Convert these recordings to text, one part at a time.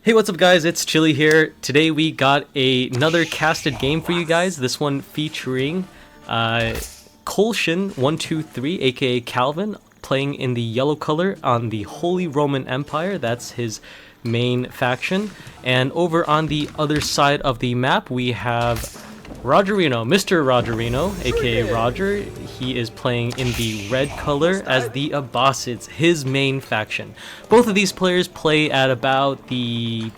Hey, what's up guys, it's Chili here. Today we got another casted game for you guys, this one featuring Colshin123, aka Calvin, playing in the yellow color on the Holy Roman Empire. That's his main faction. And over on the other side of the map we have Rogerino, Mr. Rogerino, aka Roger. He is playing in the red color as the Abbasids, his main faction. Both of these players play at about the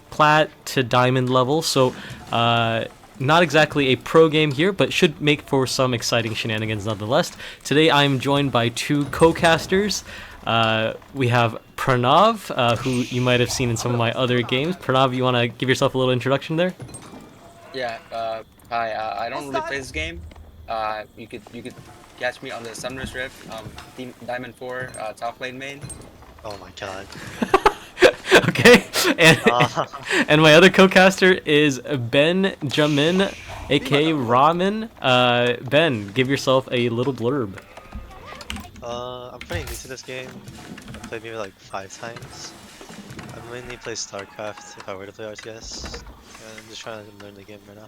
Plat to Diamond level, so not exactly a pro game here, but should make for some exciting shenanigans nonetheless. Today I'm joined by two co-casters. We have Pranav, who you might have seen in some of my other games. Pranav, you want to give yourself a little introduction there? Yeah, hi. I don't really play this game. You could catch me on the Summoner's Rift, Diamond 4, top lane main. Oh my god. Okay, and my other co-caster is Ben Jamin, aka Ramen. Ben, give yourself a little blurb. I'm pretty new to this game. I played maybe like 5 times. I mainly play StarCraft if I were to play RTS. I'm just trying to learn the game right now.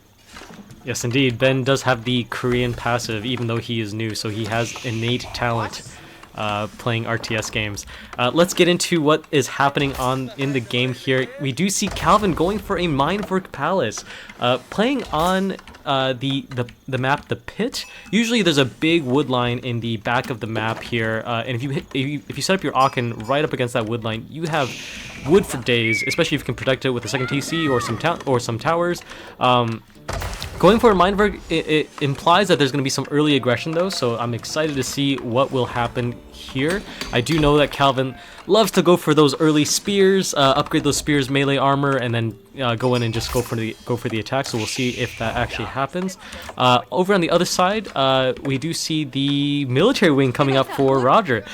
Yes, indeed. Ben does have the Korean passive, even though he is new, so he has innate talent playing RTS games. Let's get into what is happening in the game here. We do see Calvin going for a Mindwork Palace, playing on the map, the Pit. Usually there's a big wood line in the back of the map here, and if you set up your Aachen right up against that wood line, you have wood for days, especially if you can protect it with a second TC or some towers. Going for a Mindberg, it implies that there's going to be some early aggression though, so I'm excited to see what will happen here. I do know that Calvin loves to go for those early spears, upgrade those spears melee armor, and then go in and just go for the attack. So we'll see if that actually happens. Over on the other side, we do see the military wing coming up for Roger.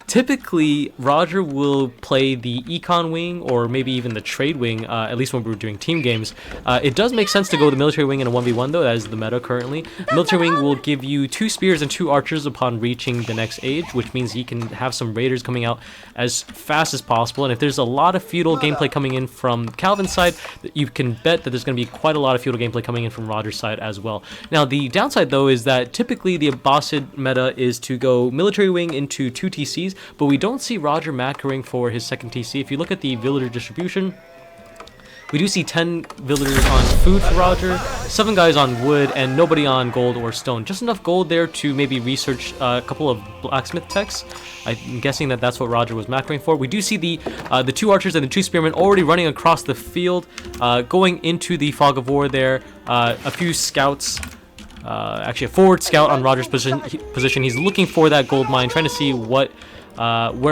Typically, Roger will play the econ wing or maybe even the trade wing, at least when we're doing team games. It does make sense to go the military wing in a 1v1 though, that is the meta currently. Military wing will give you 2 spears and 2 archers upon reaching the next age, which means he can have some raiders coming out as fast as possible. And if there's a lot of feudal gameplay coming in from Calvin's side, you can bet that there's going to be quite a lot of feudal gameplay coming in from Roger's side as well. Now the downside though is that typically the Abbasid meta is to go military wing into 2 TCs, but we don't see Roger macroing for his second TC. If you look at the villager distribution, we do see 10 villagers on food for Roger, 7 guys on wood, and nobody on gold or stone. Just enough gold there to maybe research a couple of blacksmith techs. I'm guessing that that's what Roger was macroing for. We do see the 2 archers and the 2 spearmen already running across the field, going into the fog of war there. A few scouts. Actually, a forward scout on Roger's position. He's looking for that gold mine, trying to see where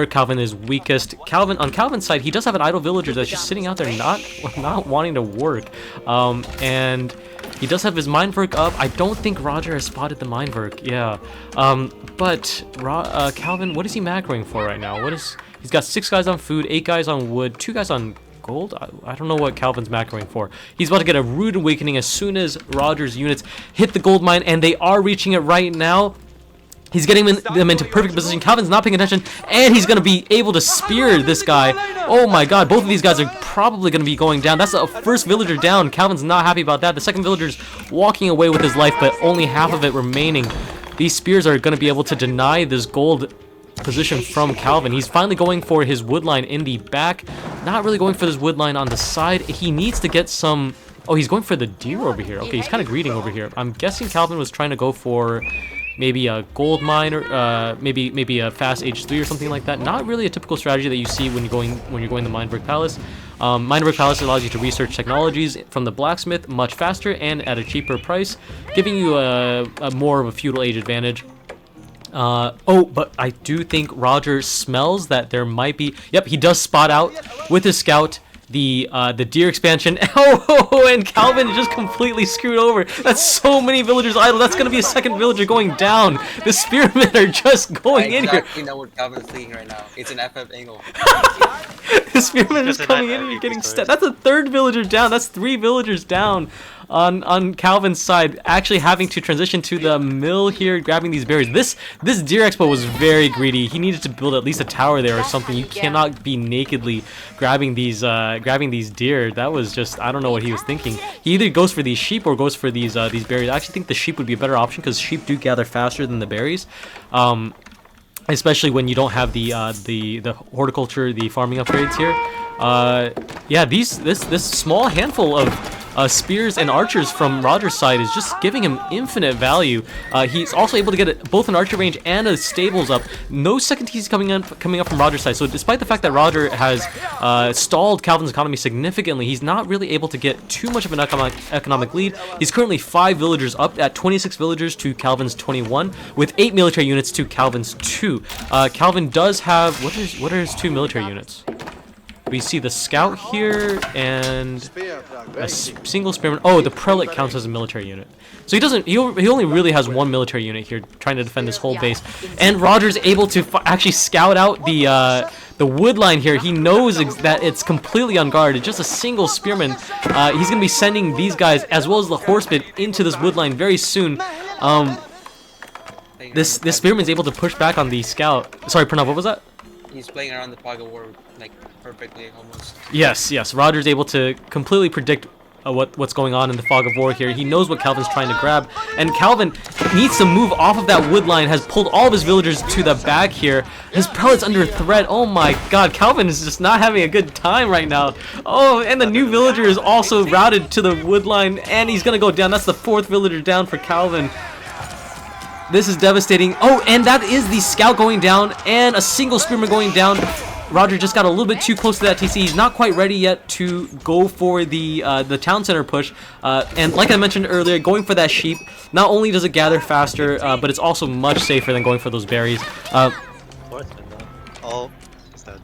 Calvin is weakest. On Calvin's side, he does have an idle villager that's just sitting out there not wanting to work. And he does have his Mindwork up. I don't think Roger has spotted the Mindwork. Yeah. But Calvin, what is he macroing for right now? He's got 6 guys on food, 8 guys on wood, 2 guys on gold. I don't know what Calvin's macroing for. He's about to get a rude awakening as soon as Roger's units hit the gold mine, and they are reaching it right now. He's getting them into perfect position. Calvin's not paying attention, and he's going to be able to spear this guy. Oh my god, both of these guys are probably going to be going down. That's the first villager down. Calvin's not happy about that. The second villager's walking away with his life, but only half of it remaining. These spears are going to be able to deny this gold position from Calvin. He's finally going for his wood line in the back, not really going for this wood line on the side. He needs to get some... Oh, he's going for the deer over here. Okay, he's kind of greeting over here. I'm guessing Calvin was trying to go for maybe a gold mine or maybe a fast H3 or something like that. Not really a typical strategy that you see when you're going the Mindwork Palace. Mindwork Palace allows you to research technologies from the blacksmith much faster and at a cheaper price, giving you a more of a feudal age advantage. But I do think Roger smells that there might be... Yep, he does spot out with his scout the deer expansion. Oh, and Calvin just completely screwed over. That's so many villagers idle. That's going to be a second villager going down. The spearmen are just going in here. I exactly know what Calvin's thinking right now. It's an FF angle. The spearmen are just coming in and you're getting stabbed. That's a third villager down. That's 3 villagers down. on Calvin's side, actually having to transition to the mill here, grabbing these berries. This Deer Expo was very greedy. He needed to build at least a tower there or something. You cannot be nakedly grabbing these deer. That was just, I don't know what he was thinking. He either goes for these sheep or goes for these berries. I actually think the sheep would be a better option because sheep do gather faster than the berries. Especially when you don't have the horticulture, the farming upgrades here. Yeah, this small handful of spears and archers from Roger's side is just giving him infinite value. He's also able to get both an archer range and a stables up. No second TC coming up from Roger's side. So despite the fact that Roger has stalled Calvin's economy significantly, he's not really able to get too much of an economic lead. He's currently 5 villagers up at 26 villagers to Calvin's 21, with 8 military units to Calvin's 2. Calvin does have, what are his 2 military units? We see the scout here and a single spearman. Oh, the prelate counts as a military unit. So he only really has 1 military unit here trying to defend this whole base. And Roger's able to actually scout out the wood line here. He knows that it's completely unguarded. Just a single spearman. He's going to be sending these guys as well as the horsemen into this wood line very soon. This spearman's able to push back on the scout. Sorry, Pranav, what was that? He's playing around the fog of war like perfectly almost. Yes. Roger's able to completely predict what's going on in the fog of war here. He knows what Calvin's trying to grab, and Calvin needs to move off of that wood line. Has pulled all of his villagers to the back here. His prelate's under threat. Oh my God, Calvin is just not having a good time right now. Oh, and the new villager is also routed to the wood line, and he's gonna go down. That's the 4th villager down for Calvin. This is devastating. Oh, and that is the scout going down and a single spearman going down. Roger just got a little bit too close to that TC. He's not quite ready yet to go for the town center push. And like I mentioned earlier, going for that sheep, not only does it gather faster, but it's also much safer than going for those berries. Oh, he's dead.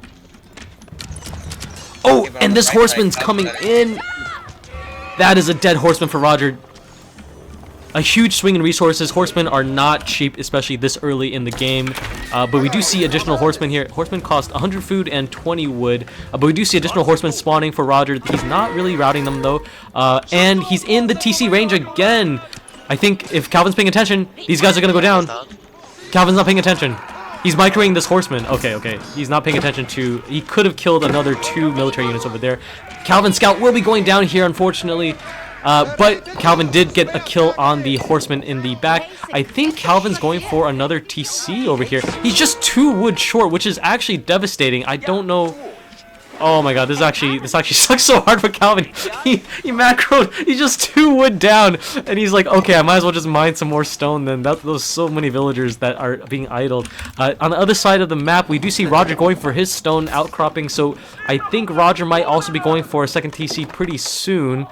Oh, and this horseman's coming in. That is a dead horseman for Roger. A huge swing in resources. Horsemen are not cheap, especially this early in the game. But we do see additional horsemen here. Horsemen cost 100 food and 20 wood. But we do see additional horsemen spawning for Roger. He's not really routing them though. And he's in the TC range again. I think if Calvin's paying attention, these guys are going to go down. Calvin's not paying attention. He's microing this horseman. Okay. He's not paying attention to... He could have killed another 2 military units over there. Calvin's scout will be going down here, unfortunately. But Calvin did get a kill on the horseman in the back. I think Calvin's going for another TC over here. He's just 2 wood short, which is actually devastating. I don't know. Oh my God, this actually sucks so hard for Calvin. He macroed. He's just 2 wood down, and he's like, okay, I might as well just mine some more stone. Then those so many villagers that are being idled. On the other side of the map, we do see Roger going for his stone outcropping. So I think Roger might also be going for a second TC pretty soon.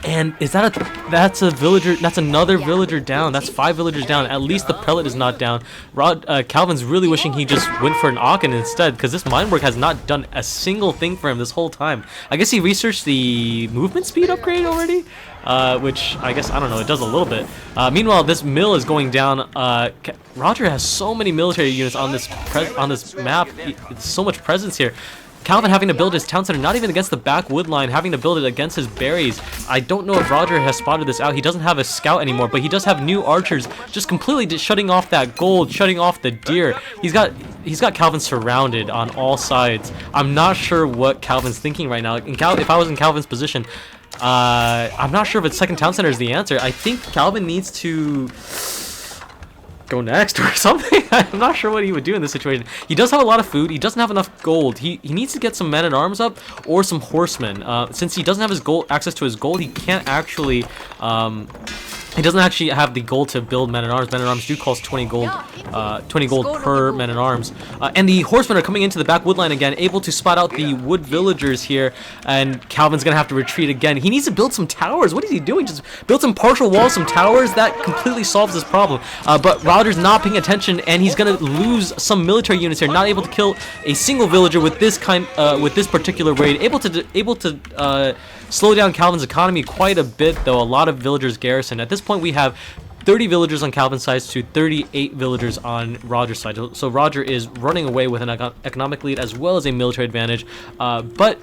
And is that's a villager? That's another villager down. That's 5 villagers down. At least the prelate is not down. Calvin's really wishing he just went for an Aachen instead, because this mine work has not done a single thing for him this whole time. I guess he researched the movement speed upgrade already, which I guess, I don't know, it does a little bit. Meanwhile, this mill is going down. Roger has so many military units on this map. It's so much presence here. Calvin having to build his town center, not even against the back wood line, having to build it against his berries. I don't know if Roger has spotted this out. He doesn't have a scout anymore, but he does have new archers, just completely shutting off that gold, shutting off the deer. He's got Calvin surrounded on all sides. I'm not sure what Calvin's thinking right now. If I was in Calvin's position, I'm not sure if a second town center is the answer. I think Calvin needs to go next or something. I'm not sure what he would do in this situation. He does have a lot of food. He doesn't have enough gold. He needs to get some men-at-arms up or some horsemen. Since he doesn't have his gold, access to his gold, he can't actually he doesn't actually have the gold to build men-at-arms. Men-at-arms do cost 20 gold per men-at-arms. And the horsemen are coming into the back wood line again, able to spot out the wood villagers here, and Calvin's gonna have to retreat again. He needs to build some towers. What is he doing? Just build some partial walls, some towers. That completely solves this problem. But Roger's not paying attention, and he's gonna lose some military units here. Not able to kill a single villager with this particular raid. Able to slow down Calvin's economy quite a bit, though. A lot of villagers garrison. At this point, we have 30 villagers on Calvin's side to 38 villagers on Roger's side. So Roger is running away with an economic lead as well as a military advantage. But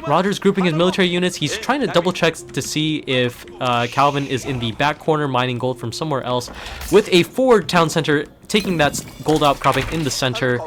Roger's grouping his military units. He's trying to double check to see if Calvin is in the back corner mining gold from somewhere else, with a forward town center taking that gold outcropping in the center.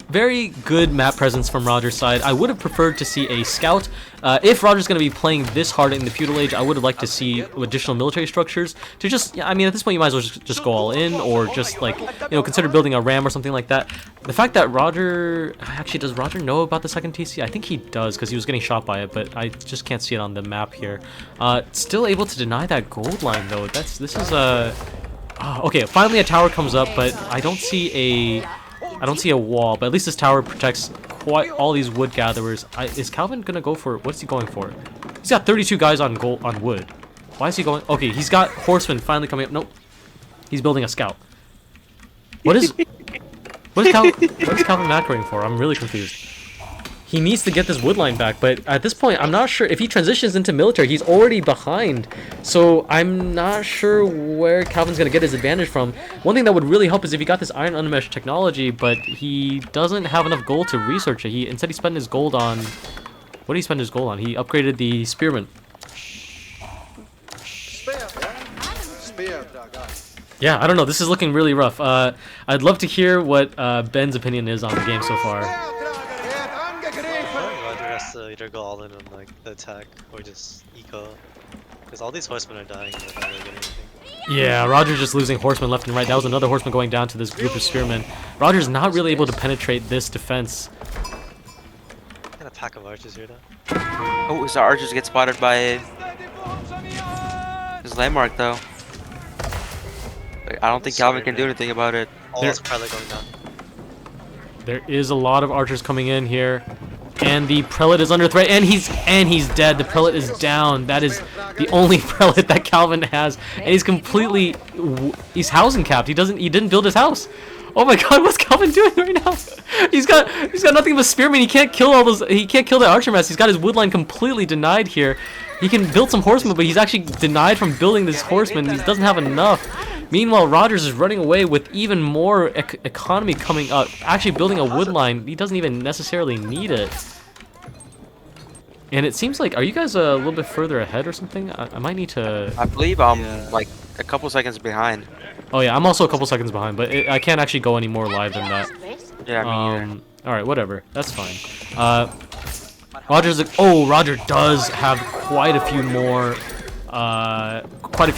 Very good map presence from Roger's side. I would have preferred to see a scout. If Roger's going to be playing this hard in the feudal age, I would have liked to see additional military structures to just, I mean, at this point you might as well just go all in, or just like, consider building a ram or something like that. The fact that Roger, actually, does Roger know about the second TC? I think he does, because he was getting shot by it, but I just can't see it on the map here. Still able to deny that gold line though. This is a, okay, finally a tower comes up, but I don't see a wall, but at least this tower protects quite all these wood gatherers. Is Calvin gonna go for, what's he going for? He's got 32 guys on wood. Why is he going? Okay, he's got horsemen finally coming up. Nope, he's building a scout. What is Calvin macroing for? I'm really confused. He needs to get this wood line back, but at this point, I'm not sure if he transitions into military. He's already behind, so I'm not sure where Calvin's gonna get his advantage from. One thing that would really help is if he got this iron unmesh technology, but he doesn't have enough gold to research it. Instead he spent his gold on, what did he spend his gold on? He upgraded the spearman. Yeah, I don't know. This is looking really rough. I'd love to hear what Ben's opinion is on the game so far. Roger has to either go all in on like the attack or just eco, because all these horsemen are dying and they're not really getting anything. Yeah, Roger's just losing horsemen left and right. That was another horseman going down to this group of spearmen. Roger's not really able to penetrate this defense. Got a pack of archers here though. Oh, his archers get spotted by his landmark though. I don't think Calvin can do anything about it. Almost prelate going down. There is a lot of archers coming in here, and the prelate is under threat, and he's dead. The prelate is down. That is the only prelate that Calvin has, and he's housing capped. He didn't build his house. Oh my God, what's Calvin doing right now? He's got nothing but spearmen. He can't kill all those. He can't kill the archer mess. He's got his wood line completely denied here. He can build some horsemen, but he's actually denied from building this horseman. He doesn't have enough. Meanwhile, Rogers is running away with even more economy coming up. Actually building a wood line. He doesn't even necessarily need it. And it seems like, are you guys a little bit further ahead or something? I might need to... I believe I'm like a couple seconds behind. Oh yeah, I'm also a couple seconds behind, but I can't actually go any more live than that. Yeah, I mean, alright, whatever. That's fine. Roger does have quite a few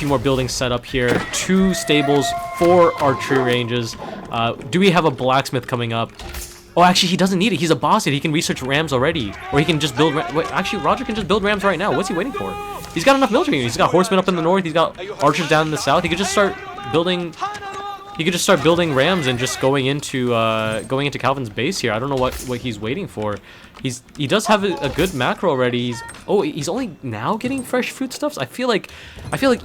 more buildings set up here. 2 stables, 4 archery ranges. Do we have a blacksmith coming up? Oh, actually, he doesn't need it. He's a boss. He can research rams already, or he can just build. Wait, actually, Roger can just build rams right now. What's he waiting for? He's got enough military units. He's got horsemen up in the north. He's got archers down in the south. He could just start building. He could just start building rams and just going into Calvin's base here. I don't know what he's waiting for. He does have a good macro already. He's only now getting fresh foodstuffs. I feel like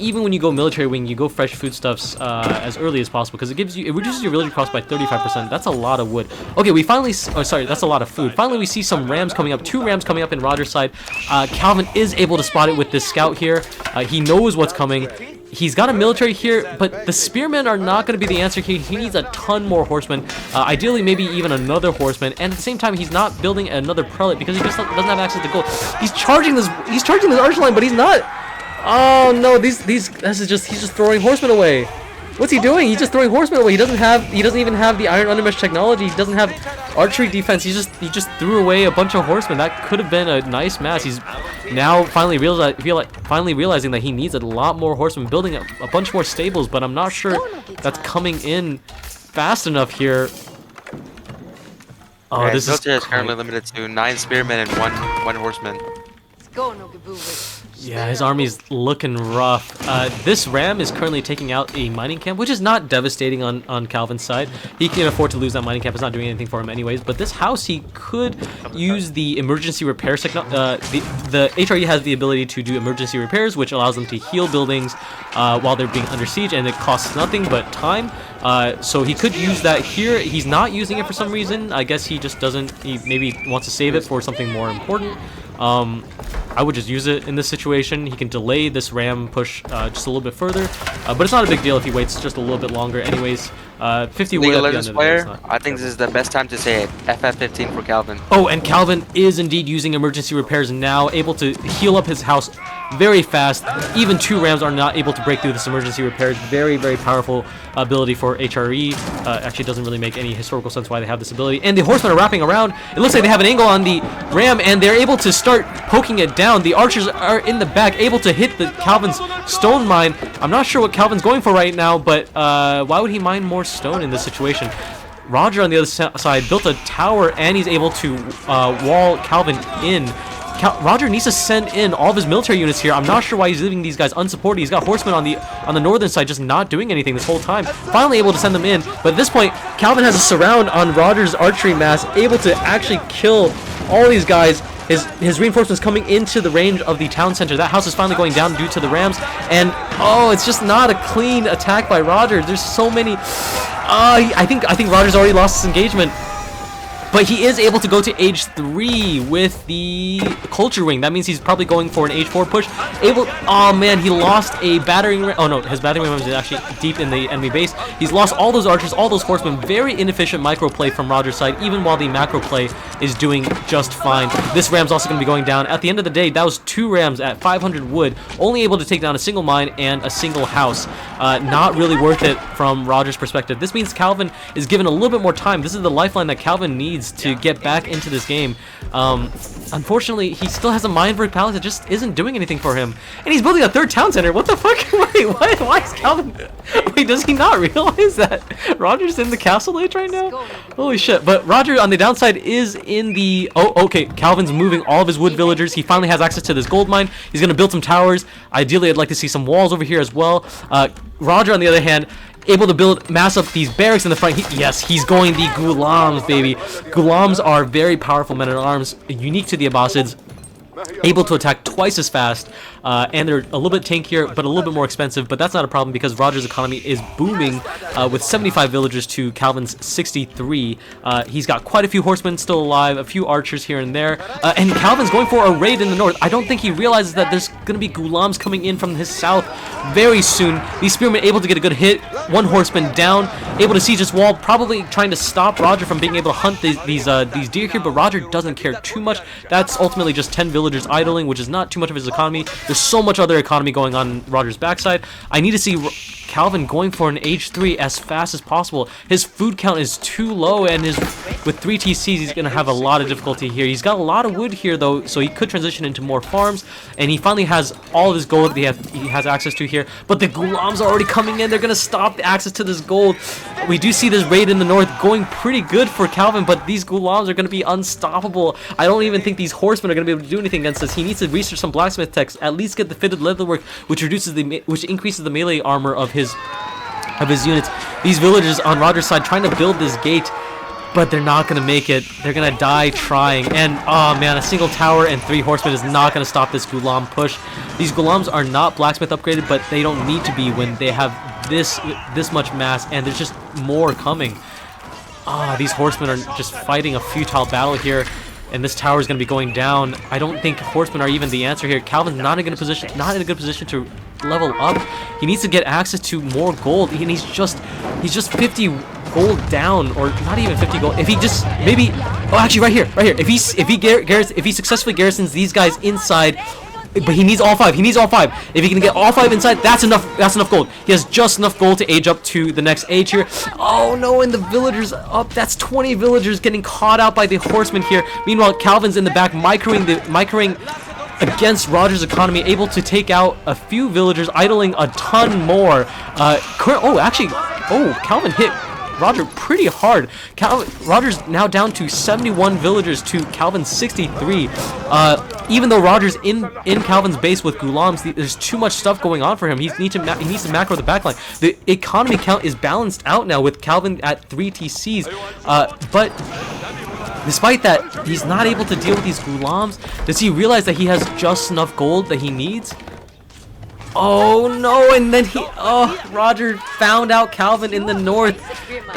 even when you go military wing, you go fresh foodstuffs as early as possible, because it reduces your villager cost by 35%. That's a lot of wood. Okay, we finally that's a lot of food. Finally, we see some rams coming up. 2 rams coming up in Roger's side. Calvin is able to spot it with this scout here. He knows what's coming. He's got a military here, but the spearmen are not going to be the answer here. He needs a ton more horsemen, ideally maybe even another horseman, and at the same time he's not building another prelate because he just doesn't have access to gold. He's charging this archer line, but he's not. Oh no, he's just throwing horsemen away. What's he doing? He's just throwing horsemen away. He doesn't even have the iron undermesh technology. He doesn't have archery defense. He just threw away a bunch of horsemen. That could have been a nice mass. He's now finally realizing that he needs a lot more horsemen, building a bunch more stables, but I'm not sure that's coming in fast enough here. Oh, this is currently limited to 9 spearmen and one horseman. Yeah, his army's looking rough. This ram is currently taking out a mining camp, which is not devastating on Calvin's side. He can afford to lose that mining camp. It's not doing anything for him anyways. But this house, he could use the emergency repair signal. The HRE has the ability to do emergency repairs, which allows them to heal buildings while they're being under siege, and it costs nothing but time. So he could use that here. He's not using it for some reason. I guess he just doesn't. He maybe wants to save it for something more important. I would just use it in this situation. He can delay this ram push just a little bit further, but it's not a big deal if he waits just a little bit longer. Anyways, 50 League wood of at the Legends end of the day is player, not I think this is the best time to say it. FF15 for Calvin. Oh, and Calvin is indeed using emergency repairs now, able to heal up his house very fast. Even 2 rams are not able to break through this emergency repairs. Very, very powerful ability for HRE. Actually, doesn't really make any historical sense why they have this ability. And the horsemen are wrapping around. It looks like they have an angle on the ram, and they're able to start poking it down. The archers are in the back, able to hit the Calvin's stone mine. I'm not sure what Calvin's going for right now, but why would he mine more stone in this situation? Roger on the other side built a tower, and he's able to wall Calvin in. Roger needs to send in all of his military units here. I'm not sure why he's leaving these guys unsupported. He's got horsemen on the northern side just not doing anything this whole time. Finally able to send them in, but at this point, Calvin has a surround on Roger's archery mass, able to actually kill all these guys. His reinforcements coming into the range of the town center. That house is finally going down due to the rams, and oh, it's just not a clean attack by Roger. There's so many. I think Roger's already lost his engagement. But he is able to go to age 3 with the culture wing. That means he's probably going for an age 4 push. Oh man, he lost a battering ram. Oh no, his battering ram is actually deep in the enemy base. He's lost all those archers, all those horsemen. Very inefficient micro play from Roger's side, even while the macro play is doing just fine. This ram's also going to be going down. At the end of the day, that was 2 rams at 500 wood, only able to take down a single mine and a single house. Not really worth it from Roger's perspective. This means Calvin is given a little bit more time. This is the lifeline that Calvin needs to get back into this game. Unfortunately, he still has a Mineburg Palace that just isn't doing anything for him. And he's building a 3rd town center. What the fuck? Wait, what? Why is Calvin... Wait, does he not realize that Roger's in the castle age right now? Holy shit. But Roger, on the downside, is in the... Oh, okay. Calvin's moving all of his wood villagers. He finally has access to this gold mine. He's going to build some towers. Ideally, I'd like to see some walls over here as well. Roger, on the other hand, able to mass up these barracks in the front. Yes, he's going the Ghulams, baby. Ghulams are very powerful men-at-arms, unique to the Abbasids, able to attack twice as fast, and they're a little bit tankier, but a little bit more expensive, but that's not a problem because Roger's economy is booming with 75 villagers to Calvin's 63. He's got quite a few horsemen still alive, a few archers here and there, and Calvin's going for a raid in the north. I don't think he realizes that there's going to be Ghulams coming in from his south very soon. These spearmen able to get a good hit, 1 horseman down, able to siege this wall, probably trying to stop Roger from being able to hunt these deer here, but Roger doesn't care too much. That's ultimately just 10 villagers idling, which is not too much of his economy. There's so much other economy going on Roger's backside. I need to see Calvin going for an age 3 as fast as possible. His food count is too low, and with 3 TCs, he's going to have a lot of difficulty here. He's got a lot of wood here, though, so he could transition into more farms, and he finally has all of his gold that he has access to here. But the Ghulams are already coming in. They're going to stop the access to this gold. We do see this raid in the north going pretty good for Calvin, but these Ghulams are going to be unstoppable. I don't even think these horsemen are going to be able to do anything against this. He needs to research some blacksmith techs, at least get the fitted leatherwork, which increases the melee armor of his units. These villagers on Roger's side trying to build this gate, but they're not going to make it. They're going to die trying. And, oh man, a single tower and 3 horsemen is not going to stop this Ghulam push. These Ghulams are not blacksmith upgraded, but they don't need to be when they have this much mass, and there's just more coming. These horsemen are just fighting a futile battle here, and this tower is going to be going down. I don't think horsemen are even the answer here. Calvin's not in a good position to level up. He needs to get access to more gold, and he's just 50 gold down, or not even 50 gold. If he just maybe, oh, actually right here. If he successfully garrisons these guys inside, but he needs all 5. If he can get all 5 inside, that's enough gold. He has just enough gold to age up to the next age here. Oh no, and the villagers up. That's 20 villagers getting caught out by the horsemen here. Meanwhile, Calvin's in the back microing against Roger's economy, able to take out a few villagers, idling a ton more. Calvin hit Roger pretty hard. Roger's now down to 71 villagers to Calvin's 63. Even though Roger's in Calvin's base with Ghulams, there's too much stuff going on for him. He needs to macro the backline. The economy count is balanced out now with Calvin at 3 TCs. But despite that, he's not able to deal with these Ghulams. Does he realize that he has just enough gold that he needs? Oh no, and then Roger found out Calvin in the north,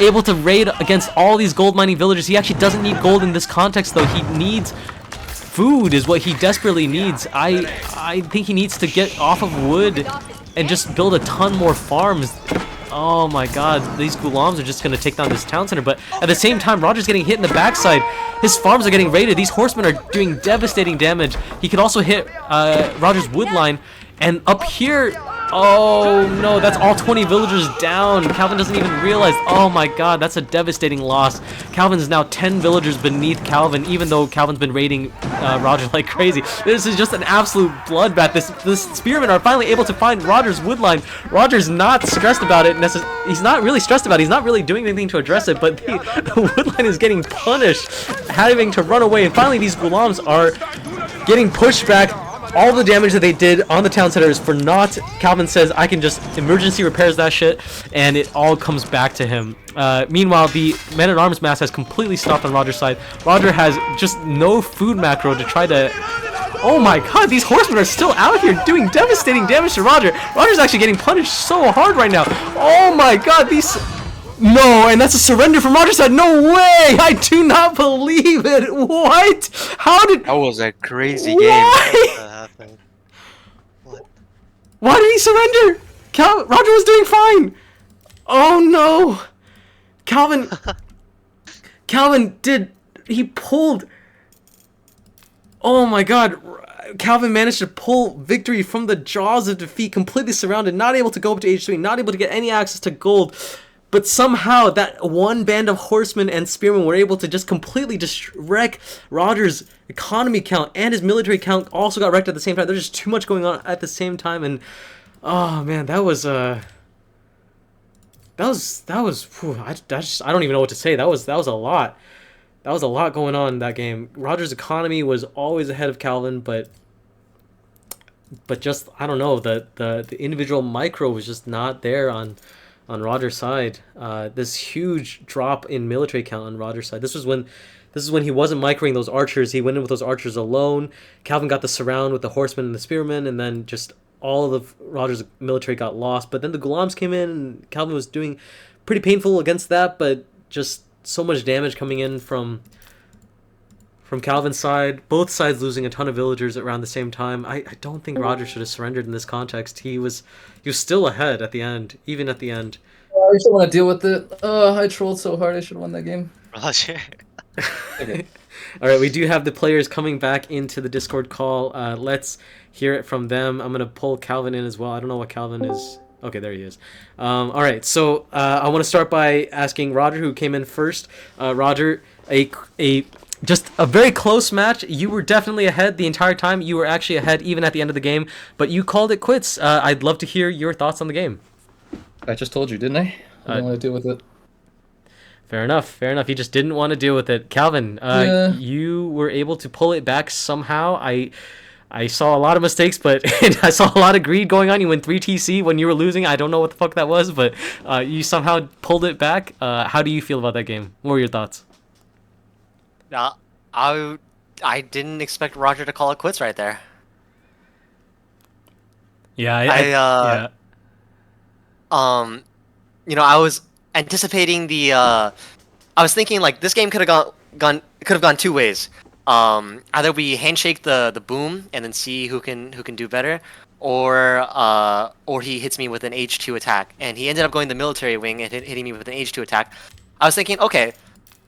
able to raid against all these gold mining villagers. He actually doesn't need gold in this context though. He needs food is what he desperately needs. I think he needs to get off of wood and just build a ton more farms. Oh my god, these Gulams are just gonna take down this town center, but at the same time, Roger's getting hit in the backside. His farms are getting raided. These horsemen are doing devastating damage. He could also hit Roger's wood line. And up here, oh no, that's all 20 villagers down. Calvin doesn't even realize. Oh my god, that's a devastating loss. Calvin is now 10 villagers beneath Calvin, even though Calvin's been raiding Roger like crazy. This is just an absolute bloodbath. This spearmen are finally able to find Roger's woodline. Roger's not stressed about it. He's not really stressed about it. He's not really doing anything to address it, but the woodline is getting punished, having to run away. And finally, these Gulams are getting pushed back. All the damage that they did on the town center is for naught. Calvin says, I can just emergency repairs that shit, and it all comes back to him. Meanwhile, the men-at-arms mass has completely stopped on Roger's side. Roger has just no food macro to try to... Oh my god, these horsemen are still out here doing devastating damage to Roger. Roger's actually getting punished so hard right now. Oh my god, these... No, and that's a surrender from Roger's side. No way! I do not believe it. What? How did... That was a crazy Why? game. What? Why did he surrender? Roger was doing fine. Oh no. Calvin he pulled... Oh my god. Calvin managed to pull victory from the jaws of defeat, completely surrounded, not able to go up to H3, not able to get any access to gold. But somehow that one band of horsemen and spearmen were able to just completely wreck Roger's economy count, and his military count also got wrecked at the same time. There's just too much going on at the same time, and oh man, that was whew, I don't even know what to say. That was a lot. That was a lot going on in that game. Roger's economy was always ahead of Calvin, but just I don't know, the individual micro was just not there on Roger's side. This huge drop in military count on Roger's side. This is when he wasn't microing those archers. He went in with those archers alone. Calvin got the surround with the horsemen and the spearmen, and then just all of Roger's military got lost. But then the Gulams came in, and Calvin was doing pretty painful against that, but just so much damage coming in from Calvin's side. Both sides losing a ton of villagers around the same time. I don't think Roger should have surrendered in this context. He was still ahead at the end, even at the end. I just don't want to deal with it. I trolled so hard I should have won that game. Roger. Okay. All right, we do have the players coming back into the Discord call. Let's hear it from them. I'm going to pull Calvin in as well. I don't know what Calvin is. Okay, there he is. All right, so I want to start by asking Roger, who came in first. Roger, just a very close match. You were definitely ahead the entire time. You were actually ahead even at the end of the game, but you called it quits. I'd love to hear your thoughts on the game. I just told you, didn't I? I don't want to deal with it. Fair enough. Fair enough. You just didn't want to deal with it. Calvin, Yeah. You were able to pull it back somehow. I saw a lot of mistakes, but I saw a lot of greed going on. You went 3 TC when you were losing. I don't know what the fuck that was, but you somehow pulled it back. How do you feel about that game? What were your thoughts? I didn't expect Roger to call it quits right there. Yeah, yeah. I was anticipating I was thinking like this game could have gone two ways. Either we handshake the boom and then see who can do better, or he hits me with an H2 attack, and he ended up going the military wing and hitting me with an H2 attack. I was thinking, okay,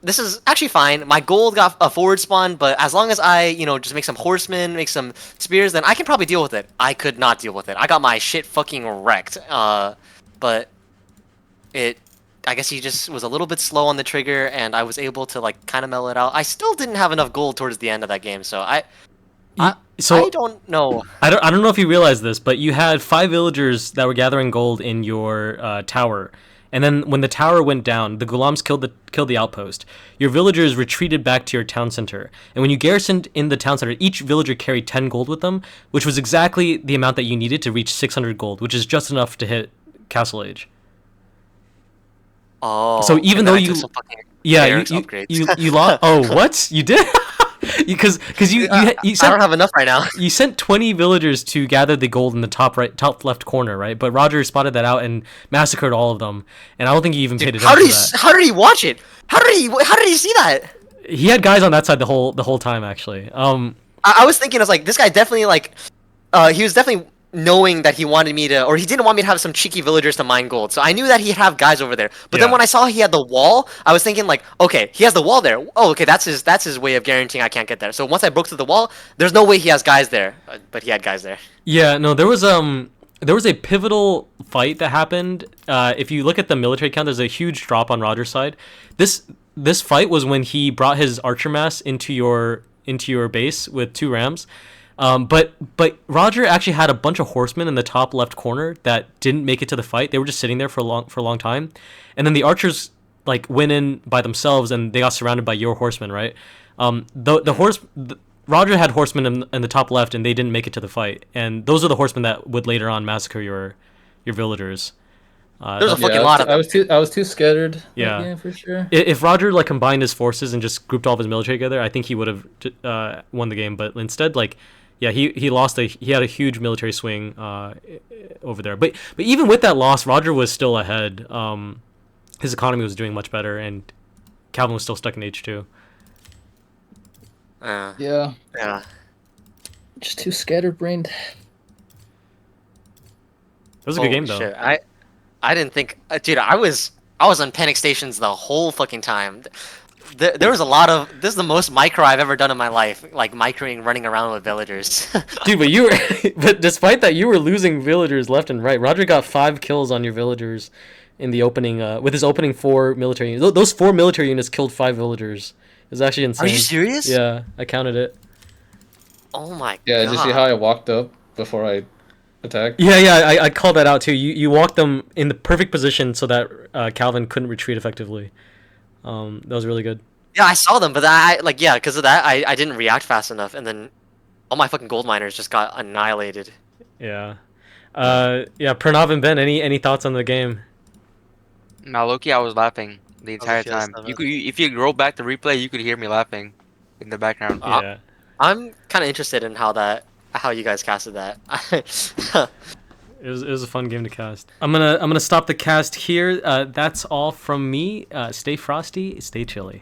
this is actually fine. My gold got a forward spawn, but as long as I, just make some horsemen, make some spears, then I can probably deal with it. I could not deal with it. I got my shit fucking wrecked. But I guess he just was a little bit slow on the trigger, and I was able to like kind of mellow it out. I still didn't have enough gold towards the end of that game, so I don't know. I don't know if you realize this, but you had 5 villagers that were gathering gold in your tower. And then when the tower went down, the Gulams killed the outpost. Your villagers retreated back to your town center. And when you garrisoned in the town center, each villager carried 10 gold with them, which was exactly the amount that you needed to reach 600 gold, which is just enough to hit Castle Age. Oh. So even though you... Yeah, you lost... Oh, what? You did? Because you I don't sent have enough right now. you sent 20 villagers to gather the gold in the top left corner, right? But Roger spotted that out and massacred all of them. And I don't think he even paid Dude, attention to that. how did he watch it? How did he see that? He had guys on that side the whole time actually. I was thinking, I was like, this guy definitely like, he was definitely knowing that he wanted me to, or he didn't want me to have some cheeky villagers to mine gold. So I knew that he'd have guys over there. But then Yeah. when I saw he had the wall, I was thinking like, okay, he has the wall there. Oh, okay, that's his way of guaranteeing I can't get there. So once I broke through the wall, there's no way he has guys there. But he had guys there. Yeah, no, there was a pivotal fight that happened. If you look at the military count, there's a huge drop on Roger's side. This fight was when he brought his archer mass into your base with 2 rams. But Roger actually had a bunch of horsemen in the top left corner that didn't make it to the fight. They were just sitting there for a long time, and then the archers like went in by themselves and they got surrounded by your horsemen, right? Roger had horsemen in the top left and they didn't make it to the fight, and those are the horsemen that would later on massacre your villagers. There's a fucking lot of them. I was too scattered. Yeah. Yeah, for sure. If Roger like combined his forces and just grouped all of his military together, I think he would have won the game. But instead, like, yeah, he had a huge military swing over there. But even with that loss, Roger was still ahead. His economy was doing much better, and Calvin was still stuck in H2. Yeah, Yeah. just too scatterbrained. It was a good game though. Shit. I didn't think, dude. I was on panic stations the whole fucking time. There was a lot of. This is the most micro I've ever done in my life, like microing, running around with villagers. Dude, but despite that, you were losing villagers left and right. Roger got 5 kills on your villagers in the opening, with his opening 4 military units. Those 4 military units killed 5 villagers. It was actually insane. Are you serious? Yeah, I counted it. Oh my Yeah, god. did you see how I walked up before I attacked? Yeah, I called that out too. You walked them in the perfect position so that Calvin couldn't retreat effectively. That was really good. Yeah, I saw them, but because of that, I didn't react fast enough, and then all my fucking gold miners just got annihilated. Yeah. Yeah, Pranav and Ben, any thoughts on the game? Now, Loki, I was laughing the entire FPS time. on You it. could, if you roll back the replay, you could hear me laughing in the background. Yeah. I'm kind of interested in how you guys casted that. It was a fun game to cast. I'm gonna stop the cast here. That's all from me. Stay frosty, stay chilly.